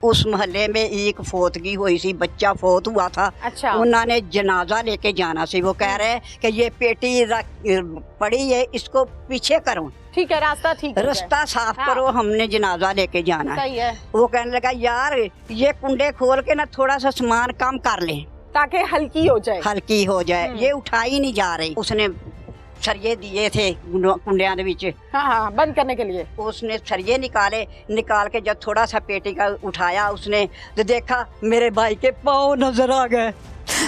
उस मोहल्ले में एक फौतगी हुई सी, बच्चा फौत हुआ था। अच्छा। उन्होंने जनाजा लेके जाना सी। वो कह रहे कि ये पेटी पड़ी है, इसको पीछे करो, ठीक है, रास्ता ठीक है, रास्ता साफ हाँ। करो, हमने जनाजा लेके जाना सही है। वो कहने लगा यार ये कुंडे खोल के ना थोड़ा सा सामान कम कर ले ताकि हल्की हो जाए, हल्की हो जाए। ये उठाई नहीं जा रही। उसने सरिये दिए थे कुंडिया विच, हाँ, बंद करने के लिए। उसने सरिये निकाल के जब थोड़ा सा पेटी का उठाया उसने तो देखा मेरे भाई के पाँव नजर आ गए।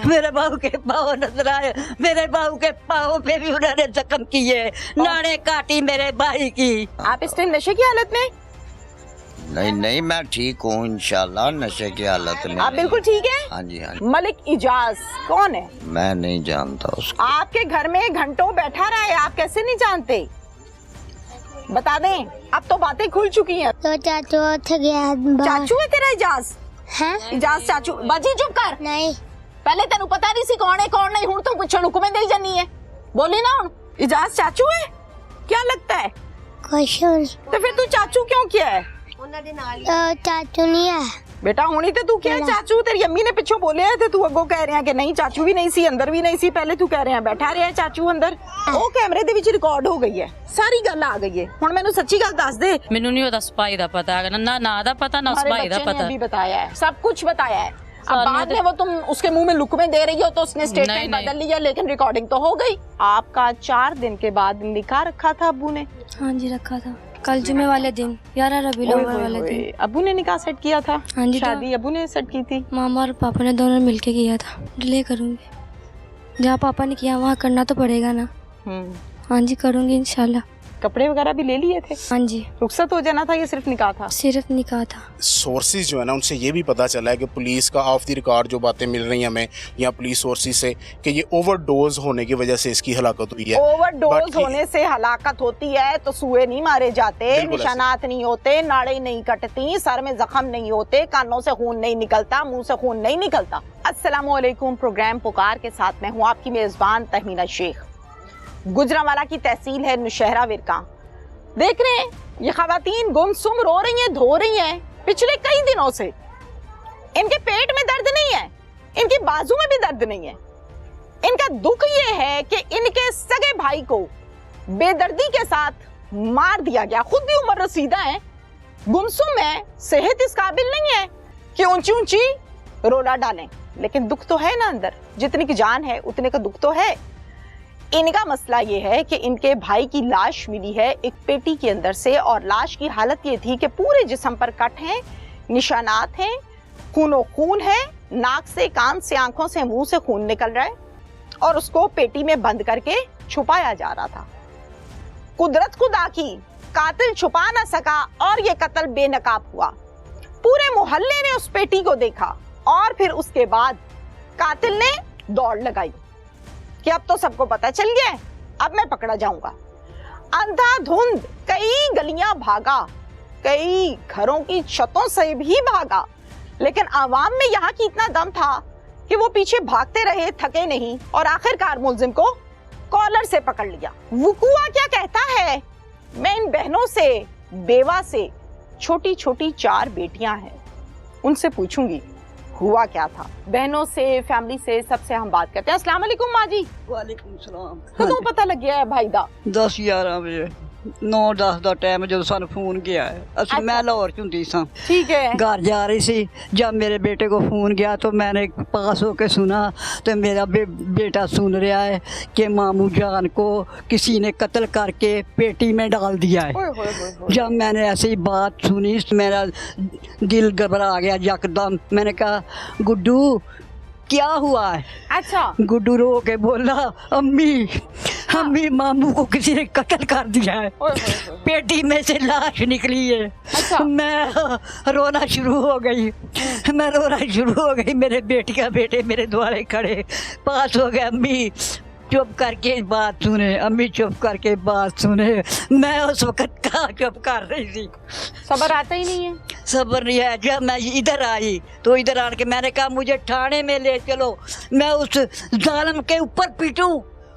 मेरे बहू के पाँव नजर आए। मेरे बहू के पाँव पे भी उन्होंने जख्म किए, नाड़े काटी मेरे भाई की। आप इस टाइम नशे की हालत में? नहीं, मैं ठीक हूँ इंशाल्लाह, नशे की हालत में। आप बिल्कुल ठीक है? हाँ जी, हाँ जी। मलिक इजाज कौन है? मैं नहीं जानता उसको। आपके घर में घंटों बैठा रहा है, आप कैसे नहीं जानते? बता दें, अब तो बातें खुल चुकी हैं। तो चाचू उठ गया। चाचू है तेरा इजाज? हैं? इजाज चाचू? बाजी चुप कर। नहीं, पहले तेनू पता नहीं सी कौन है कौन नहीं, हुण तो पिछे हुक्में दे जानी है। बोली ना हुण। इजाज चाचू है? क्या लगता है? कुछ नहीं। तो फिर तू चाचू क्यों किया है? तो चाचू नहीं है। बेटा हुणी ते तू क्या चाचू? तेरी अम्मी ने पिछो बोले थे, तू अगो कह रहा कि नहीं चाचू भी नहीं सी, अंदर भी नहीं सी। पहले तू कह रहा बैठा रहा है चाचू अंदर। ਉਹ ਕੈਮਰੇ ਦੇ ਵਿੱਚ ਰਿਕਾਰਡ ਹੋ ਗਈ ਹੈ, ਸਾਰੀ ਗੱਲ ਆ ਗਈ ਹੈ। ਹੁਣ ਮੈਨੂੰ ਸੱਚੀ ਗੱਲ ਦੱਸ ਦੇ। ਮੈਨੂੰ ਨਹੀਂ ਉਹਦਾ ਸਪਾਈ ਦਾ ਪਤਾ ਹੈਗਾ, ਨਾ ਨਾ ਦਾ ਪਤਾ ਨਾ ਸਪਾਈ ਦਾ पता। अभी बताया है, सब कुछ बताया है। अब बाद में वो तुम उसके मुंह में लुकमे दे रही हो तो उसने स्टेटमेंट बदल लिया, लेकिन रिकॉर्डिंग तो हो गई। आपका 4 दिन के बाद निकाह रखा था अब्बू ने? हाँ जी रखा था, कल जुमे वाले दिन, 11 रबीउल अव्वल वाले दिन। अब्बू ने निकाह सेट किया था? हाँ जी। शादी अब्बू ने सेट की थी? मामा और पापा ने दोनों मिलके किया था। डिले करूँगी, जहाँ पापा ने किया वहाँ करना तो पड़ेगा ना। हाँ जी करूँगी इंशाल्लाह। कपड़े वगैरह भी ले लिए थे? हाँ जी। रुखसत हो जाना था या सिर्फ निकाह था? सिर्फ निकाह था। सोर्सेज जो है ना उनसे ये भी पता चला है कि पुलिस का ऑफ द रिकॉर्ड जो बातें मिल रही हैं हमें या पुलिस सोर्सेज से कि ये ओवरडोज होने की वजह से इसकी हलाकत हुई है। ओवरडोज होने से हलाकत होती है तो सुए नहीं मारे जाते, निशानात नहीं होते, नाड़े नहीं कटती, सर में जख्म नहीं होते, कानों से खून नहीं निकलता, मुंह से खून नहीं निकलता। अस्सलामुअलैकुम, प्रोग्राम पुकार के साथ मैं हूँ आपकी मेजबान तहमीना शेख। गुजरांवाला की तहसील है नौशहरा विरका। देख रहे हैं ये खवातीन गुमसुम रो रही हैं, धो रही हैं पिछले कई दिनों से। इनके पेट में दर्द नहीं है, इनकी बाजू में भी दर्द नहीं है। इनका दुख ये है कि इनके सगे भाई को बेदर्दी के साथ मार दिया गया। खुद भी उम्र रसीदा है, गुमसुम है, सेहत इस काबिल नहीं है कि ऊंची ऊंची रोला डालें, लेकिन दुख तो है ना अंदर। जितनी की जान है उतने का दुख तो है। इनका मसला ये है कि इनके भाई की लाश मिली है एक पेटी के अंदर से, और लाश की हालत ये थी कि पूरे जिस्म पर कट हैं, निशानात हैं, खूनो खून है, नाक से, कान से, आंखों से, मुंह से खून निकल रहा है, और उसको पेटी में बंद करके छुपाया जा रहा था। कुदरत खुदा की, कातिल छुपा ना सका और ये कत्ल बेनकाब हुआ। पूरे मोहल्ले ने उस पेटी को देखा और फिर उसके बाद कातिल ने दौड़ लगाई कि अब तो सबको पता चल गया है, अब मैं पकड़ा जाऊंगा। अंधाधुंध कई गलियां भागा, कई घरों की छतों से भी भागा, लेकिन आवाम में यहाँ की इतना दम था कि वो पीछे भागते रहे, थके नहीं, और आखिरकार मुलजिम को कॉलर से पकड़ लिया। वुकुआ क्या कहता है? मैं इन बहनों से, बेवा से, छोटी छोटी 4 बेटियां हैं, उनसे पूछूंगी हुआ क्या था। बहनों से, फैमिली से, सबसे हम बात करते हैं। अस्सलाम वालेकुम माँ जी। वालेकुम सलाम। कदों पता लग गया है भाई दा? 10-11 ਵਜੇ 9-10 ਦਾ ਟਾਈਮ ਜਦੋਂ ਸਾਨੂੰ ਫੋਨ ਗਿਆ ਹੈ। ਅਸੀਂ मैं लाहौर ਚ ਹੁੰਦੀ सां, ठीक है, घर जा रही सी। जब मेरे बेटे को फोन गया तो मैंने पास होके सुना तो मेरा बेटा सुन रहा है कि मामू जान को किसी ने कत्ल करके पेटी में डाल दिया है। जब मैंने ऐसी बात सुनी मेरा दिल घबरा गया यकदम। मैंने कहा गुड्डू क्या हुआ है? अच्छा। गुड्डू रो के बोला अम्मी अम्मी मामू को किसी ने कत्ल कर दिया है, पेटी में से लाश निकली है। अच्छा। मैं रोना शुरू हो गई, मैं रोना शुरू हो गई। मेरे बेटी का बेटे मेरे द्वारे खड़े पास हो गए। अम्मी चुप करके बात सुने, अम्मी चुप करके बात सुने। मैं उस वक्त कहाँ चुप कर रही थी, सबर आता ही नहीं है। सबर नहीं है। जब मैं इधर आई तो इधर आने के मैंने कहा मुझे थाने में ले चलो, मैं उस जालिम के ऊपर पीटूं।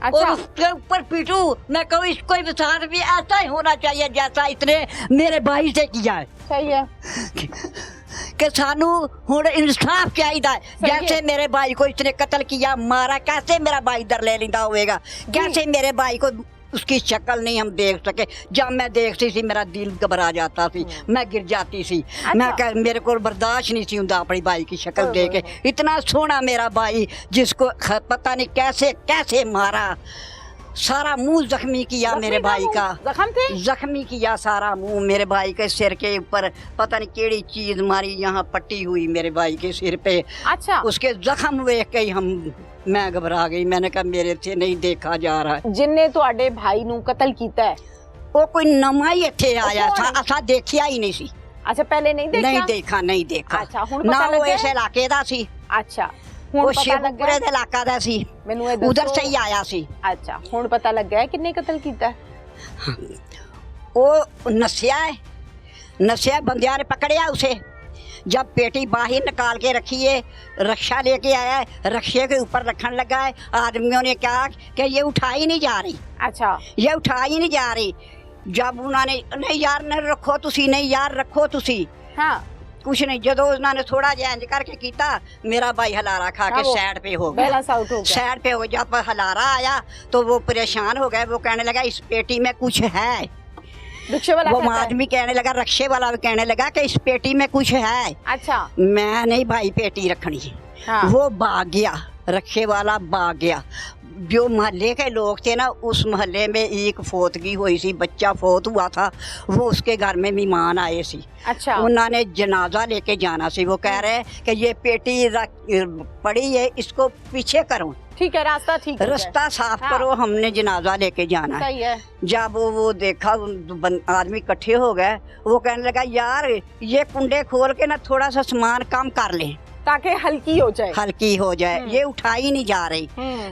अच्छा। और उसके ऊपर पीटूं। मैं कहूँ इसको साथ भी ऐसा ही होना चाहिए जैसा इसने मेरे भाई से किया है। सही है। कि सानू हुण इंसाफ चाहिए। जैसे मेरे भाई को इसने कत्ल किया, मारा, कैसे मेरा भाई दर ले लिंदा होएगा? कैसे मेरे भाई को उसकी शक्ल नहीं हम देख सके? जब मैं देखती थी मेरा दिल घबरा जाता थी, मैं गिर जाती थी। मैं मेरे को बर्दाश्त नहीं थी हुंदा अपनी भाई की शक्ल देख के। इतना सोहना मेरा भाई जिसको पता नहीं कैसे कैसे मारा, सारा मुंह जख्मी किया मेरे भाई का, जख्मी किया सारा मुंह मेरे भाई के सिर के ऊपर। पता नहीं केड़ी चीज मारी, यहाँ पट्टी हुई मेरे भाई के सिर पे। अच्छा, उसके जख्म देख के मैं घबरा गई। मैंने कहा मेरे से नहीं देखा जा रहा है। जिन्ने तुहाडे भाई नू कत्ल कीता है वो कोई नवा ही इत्थे आया था, असा देखिया ही नहीं सी। अच्छा, पहले नहीं देखा? नहीं देखा। अच्छा, हुण ना पता वो लगा? इस इलाके दा सी। अच्छा, वो हुण पता शेखपुरे लगा? दे इलाका दा सी, मैनू ये उधर दसो। से ही आया सी। अच्छा, हुण पता लग गया किन्ने कत्ल कीता है? वो नसिया बंदियां ने पकड़िया उसे। जब पेटी बाहर निकाल के रखी है, रक्षा लेके आया है, रक्षे के ऊपर रखने लगा है। आदमियों ने कहा कि ये उठाई नहीं जा रही। अच्छा, ये उठाई नहीं जा रही। जब उन्होंने नहीं यार न रखो तुसी, नहीं यार रखो तुसी, हाँ, कुछ नहीं। जो उन्होंने थोड़ा जिहा इंज करके कीता, मेरा भाई हलारा खा के साइड पे हो गया, बैलेंस आउट हो गया। साइड पे हो। जब हलारा आया तो वो परेशान हो गए। वो कहने लगा इस पेटी में कुछ है। रिक्शे वाला वो कहता है? आदमी कहने लगा, रक्षे वाला भी कहने लगा कि इस पेटी में कुछ है। अच्छा, मैं नहीं भाई पेटी रखनी। हाँ। वो भाग गया, रक्षे वाला भाग गया। जो मोहल्ले के लोग थे ना, उस मोहल्ले में एक फोतगी हुई सी, बच्चा फोत हुआ था। वो उसके घर में मेहमान आए सी। अच्छा, उन्होंने जनाजा लेके जाना सी। वो कह रहे कि ये पेटी पड़ी है, इसको पीछे करो, ठीक है, रास्ता ठीक है, रास्ता साफ हाँ। करो, हमने जनाजा लेके जाना है। सही है। जब वो देखा, आदमी इकट्ठे हो गए। वो कहने लगा यार ये कुंडे खोल के ना थोड़ा सा सामान कम कर ले, ताकि हल्की हो जाए। हल्की हो जाए। ये उठाई नहीं जा रही।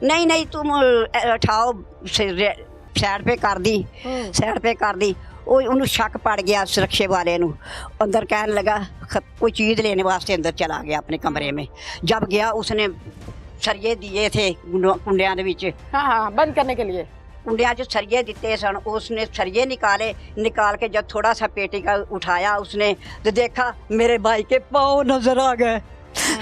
नहीं तुम उठाओ, साइड पे कर दी, साइड पे कर दी। वो उन्हें शक पड़ गया सुरक्षे वाले नू। अंदर कहने लगा कोई चीज़ लेने वास्ते अंदर चला गया अपने कमरे में। जब गया उसने सरिये दिए थे कुंडियां दे विच। हाँ, बंद करने के लिए कुंडियां च सरिये दिते सन। उसने सरिये निकाल के जब थोड़ा सा पेटी का उठाया उसने, तो देखा मेरे भाई के पाँव नजर आ गए।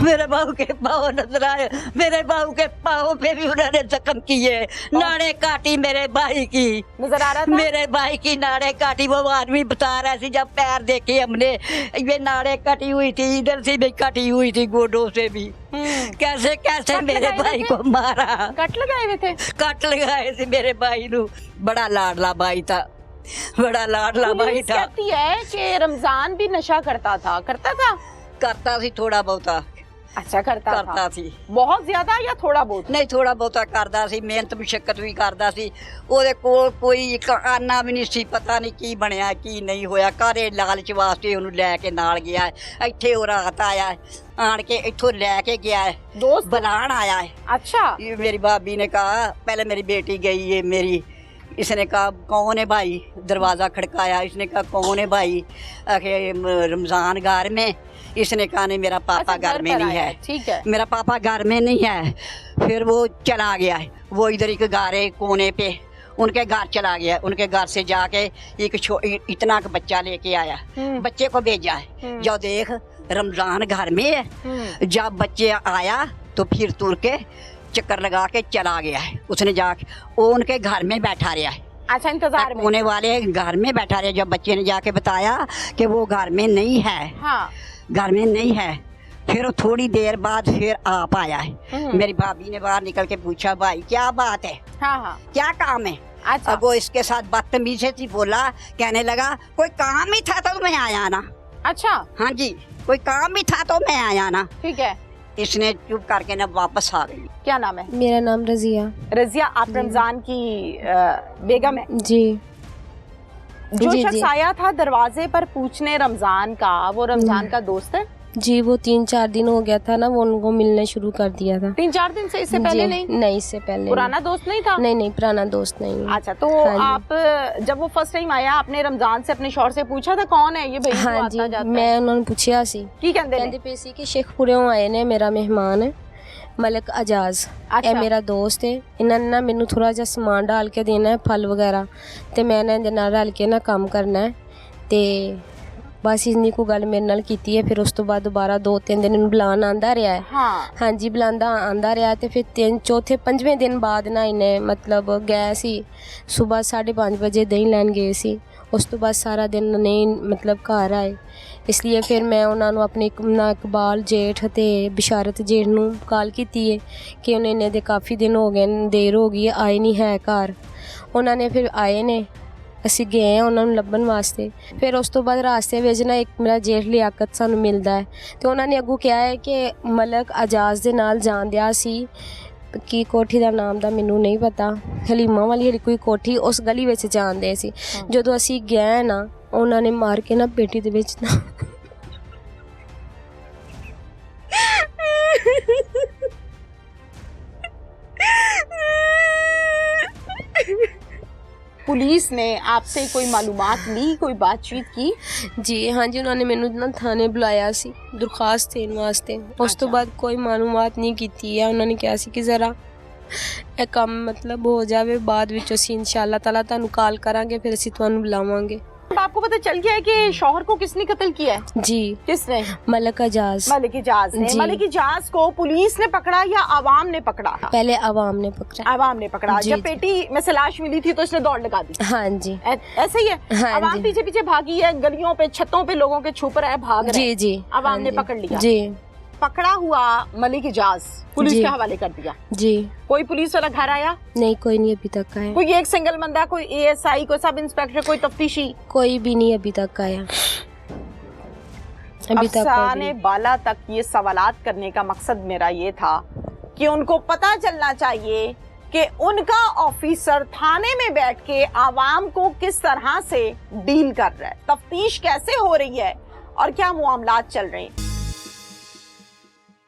मेरे बहू के पाँव नजर आए। मेरे बहू के पाँव पे भी उन्होंने जख्म किए, नाड़े काटी मेरे भाई की। नजर आ रहा था? मेरे भाई की नाड़े काटी। वो आदमी बता रहा थी जब पैर देखे हमने, ये नाड़े कटी हुई थी, इधर से भी कटी हुई थी, गोडों से भी। कैसे कैसे मेरे भाई को मारा। कट लगाए हुए थे? कट लगाए थे मेरे भाई नू। बड़ा लाडला भाई था, बड़ा लाडला भाई पुलिस था। कहती है कि रमजान भी नशा करता था। करता थी थोड़ा बहुता। अच्छा, करता थी। बहुत ज्यादा या थोड़ा बहुत? नहीं, थोड़ा बहुता करदा सी, मेहनत मुशक्कत भी करदा सी। ਉਹਦੇ ਕੋਲ ਕੋਈ ਆਨਾ ਵੀ ਨਹੀਂ ਸੀ, ਪਤਾ ਨਹੀਂ ਕੀ ਬਣਿਆ ਕੀ ਨਹੀਂ ਹੋਇਆ। ਘਰੇ ਲਾਲਚ ਵਾਸਤੇ ਉਹਨੂੰ ਲੈ ਕੇ ਨਾਲ ਗਿਆ। ਇੱਥੇ ਉਹ ਰਾਤ ਆਇਆ, ਆਣ ਕੇ ਇੱਥੋਂ ਲੈ ਕੇ ਗਿਆ, दोस्त बुलान आया है। अच्छा, ये मेरी भाभी ने कहा, पहले मेरी बेटी गई है मेरी, इसने कहा कौन है भाई, दरवाज़ा खड़काया। इसने कहा कौन है भाई, रमज़ान घर में। इसने कहा नहीं मेरा पापा अच्छा, घर में नहीं है। ठीक है। मेरा पापा घर में नहीं है। फिर वो चला गया है। वो इधर एक घर है कोने पे, उनके घर चला गया। उनके घर से जाके एक इतना का बच्चा लेके आया, बच्चे को भेजा है। जो देख रमज़ान घर में है। जब बच्चे आया तो फिर तुर के चक्कर लगा के चला गया है। उसने जाके वो उनके घर में बैठा रहा है। अच्छा, इंतजार में होने वाले घर में बैठा रहा। जब बच्चे ने जाके बताया कि वो घर में नहीं है, हाँ, घर में नहीं है, फिर थोड़ी देर बाद फिर आप आया है। मेरी भाभी ने बाहर निकल के पूछा भाई क्या बात है, हाँ, क्या काम है। अच्छा, अब वो इसके साथ बदतमीजी से बोला, कहने लगा कोई काम ही था तो मैं आया ना। अच्छा, हाँ जी, कोई काम ही था तो मैं आया ना। ठीक है। इसने चुप करके ना वापस आ गई। क्या नाम है? मेरा नाम रजिया। रजिया, आप रमजान की बेगम है? जी। जो जी, शख्स जी। आया था दरवाजे पर पूछने रमजान का, वो रमजान का दोस्त है? जी, वो 3-4 दिन हो गया था ना, वो उनको मिलने शुरू कर दिया था। 3-4 दिन से? इससे पहले जी, नहीं? नहीं, इससे पहले पुराना दोस्त नहीं था? नहीं, पुराना दोस्त नहीं। अच्छा, तो हाँ जी। आप जब वो फर्स्ट टाइम आया, आपने रमजान से अपने शौहर से पूछा था कौन है ये भाई? हाँ जी, मैं उन्होंने पूछा सी की कहंदे कहते पे सी कि शेखपुरे आए ने, मेरा मेहमान है मलिक अजाज। अच्छा। ਇਹ ਮੇਰਾ ਦੋਸਤ ਹੈ। ਇਹਨਾਂ ਨੇ ਨਾ ਮੈਨੂੰ ਥੋੜਾ ਜਿਹਾ ਸਮਾਨ ਡਾਲ ਕੇ ਦੇਣਾ ਹੈ, ਫਲ ਵਗੈਰਾ, ਤੇ ਮੈਂ ਇਹਨਾਂ ਦੇ ਨਾਲ ਰਲ ਕੇ ਨਾ ਕੰਮ ਕਰਨਾ ਹੈ। ਤੇ ਬਸ ਇੰਨੀ ਕੁ ਗੱਲ ਮੇਰੇ ਨਾਲ ਕੀਤੀ ਹੈ। ਫਿਰ ਉਸ ਤੋਂ ਬਾਅਦ ਦੁਬਾਰਾ 2-3 ਦਿਨ ਇਹਨੂੰ ਬੁਲਾਉਣ ਆਂਦਾ ਰਿਹਾ ਹੈ। ਹਾਂਜੀ ਬੁਲਾਉਂਦਾ ਆਂਦਾ ਰਿਹਾ ਤੇ ਫਿਰ 5ਵੇਂ ਦਿਨ ਬਾਅਦ ਨਾ ਇਹਨੇ ਮਤਲਬ ਗਏ ਸੀ ਸਵੇਰ 5:30 ਵਜੇ ਦਹੀਂ ਲੈਣ ਗਏ ਸੀ। ਉਸ ਤੋਂ ਬਾਅਦ ਸਾਰਾ ਦਿਨ ਨਹੀਂ ਮਤਲਬ ਘਰ ਆਏ। ਇਸ ਲਈ ਫਿਰ ਮੈਂ ਉਹਨਾਂ ਨੂੰ ਆਪਣੇ ਇਕਬਾਲ ਜੇਠ ਤੇ ਬਿਸ਼ਾਰਤ ਜੇਠ ਨੂੰ ਕਾਲ ਕੀਤੀ ਹੈ ਕਿ ਉਹਨੇ ਇੰਨੇ ਦੇ ਕਾਫੀ ਦਿਨ ਹੋ ਗਏ, ਦੇਰ ਹੋ ਗਈ, ਆਏ ਨਹੀਂ ਹੈ ਘਰ। ਉਹਨਾਂ ਨੇ ਫਿਰ ਆਏ ਨੇ, ਅਸੀਂ ਗਏ ਉਹਨਾਂ ਨੂੰ ਲੱਭਣ ਵਾਸਤੇ। ਫਿਰ ਉਸ ਤੋਂ ਬਾਅਦ ਰਾਸਤੇ ਵਿੱਚ ਨਾ ਇੱਕ ਮੇਰਾ ਜੇਠ ਲਿਆਕਤ ਸਾਨੂੰ ਮਿਲਦਾ ਹੈ ਤੇ ਉਹਨਾਂ ਨੇ ਅੱਗੋਂ ਕਿਹਾ ਹੈ ਕਿ ਮਲਕ ਅਜਾਜ਼ ਦੇ ਨਾਲ ਜਾਣ ਦਿਆ ਸੀ ਕਿ ਕੋਠੀ ਦਾ ਨਾਮ ਦਾ ਮੈਨੂੰ ਨਹੀਂ ਪਤਾ, ਹਲੀਮਾ ਵਾਲੀ ਹਲੀ ਕੋਈ ਕੋਠੀ, ਉਸ ਗਲੀ ਵਿੱਚ ਜਾਂਦੇ ਸੀ। ਜਦੋਂ ਅਸੀਂ ਗਏ ਨਾ ਉਹਨਾਂ ਨੇ ਮਾਰ ਕੇ ਨਾ ਪੇਟੀ ਦੇ ਵਿੱਚ ਨਾ पुलिस ने आपसे कोई मालूमात ली, कोई बातचीत की? जी हाँ जी, उन्होंने मैनू ना थाने बुलाया सी दरखास्त देने वास्ते। उस तो बाद कोई मालूमात नहीं की है। उन्होंने कहा सी कि ज़रा ਇਹ ਕੰਮ मतलब हो जाए, बाद विच असीं इंशाअल्लाह ताला तुहानूं कॉल करांगे, फिर असीं तुहानूं बुलावांगे। आपको पता चल गया है कि शौहर को किसने कत्ल किया है? जी। किसने? मलिक इजाज। मलिक इजाज ने। मलिक इजाज को पुलिस ने पकड़ा या आवाम ने पकड़ा? पहले आवाम ने पकड़ा। आवाम ने पकड़ा। जी, जब पेटी में से लाश मिली थी तो इसने दौड़ लगा दी। हाँ जी ऐसे ही है। हाँ आवाम जी। पीछे पीछे भागी है, गलियों पे छतों पे लोगों के छुप रहे, भाग रहे। जी जी। आवाम हाँ ने जी। पकड़ लिया। जी। पकड़ा हुआ मलिक इजाज पुलिस जी। के हवाले कर दिया। जी। कोई पुलिस वाला घर आया? नहीं, कोई नहीं अभी तक आया। कोई एक सिंगल बंदा, कोई ASI, कोई सब इंस्पेक्टर, कोई तफ्तीशी? कोई भी नहीं अभी तक आया। अभी तक अफसाने बाला तक ये सवालात करने का मकसद मेरा ये था कि उनको पता चलना चाहिए कि उनका ऑफिसर थाने में बैठ के आवाम को किस तरह से डील कर रहा है, तफ्तीश कैसे हो रही है और क्या मामलात चल रहे हैं।